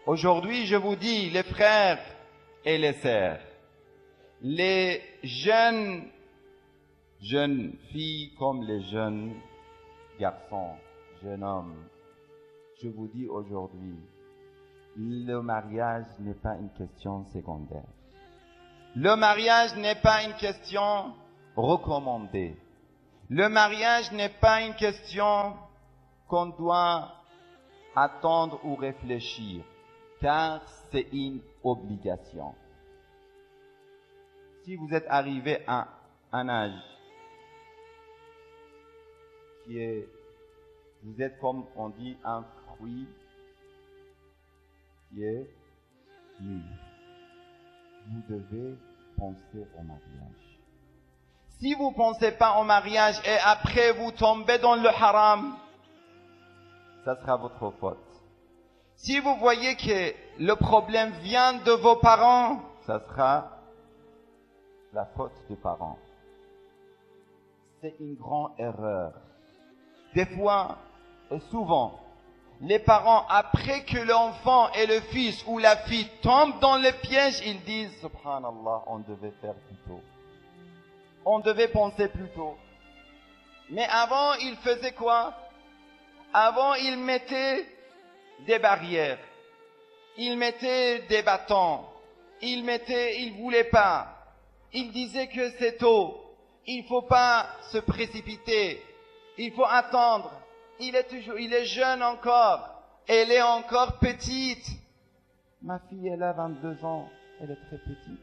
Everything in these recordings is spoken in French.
Aujourd'hui, je vous dis, les frères et les sœurs, les jeunes filles comme les jeunes garçons, jeunes hommes, je vous dis aujourd'hui, le mariage n'est pas une question secondaire. Le mariage n'est pas une question recommandée. Le mariage n'est pas une question qu'on doit attendre ou réfléchir, car c'est une obligation. Si vous êtes arrivé à un âge vous êtes comme on dit un fruit qui est mûr, vous devez penser au mariage. Si vous ne pensez pas au mariage et après vous tombez dans le haram, ça sera votre faute. Si vous voyez que le problème vient de vos parents, ça sera la faute des parents. C'est une grande erreur. Des fois, et souvent, les parents, après que l'enfant et le fils ou la fille tombent dans le piège, ils disent « Subhanallah, on devait faire plus tôt. On devait penser plus tôt. » Mais avant, ils faisaient quoi? Avant, ils mettaient des barrières. Ils mettaient des bâtons. Ils voulaient pas. Ils disaient que c'est tôt. Il faut pas se précipiter. Il faut attendre. Il est jeune encore. Elle est encore petite. Ma fille, elle a 22 ans. Elle est très petite.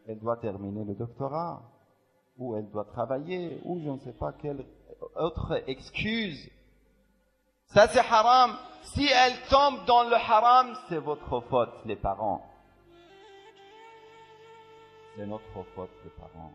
Elle doit terminer le doctorat. Ou elle doit travailler. Ou je ne sais pas quelle autre excuse. Ça, c'est haram. Si elle tombe dans le haram, c'est votre faute, les parents. C'est notre faute, les parents.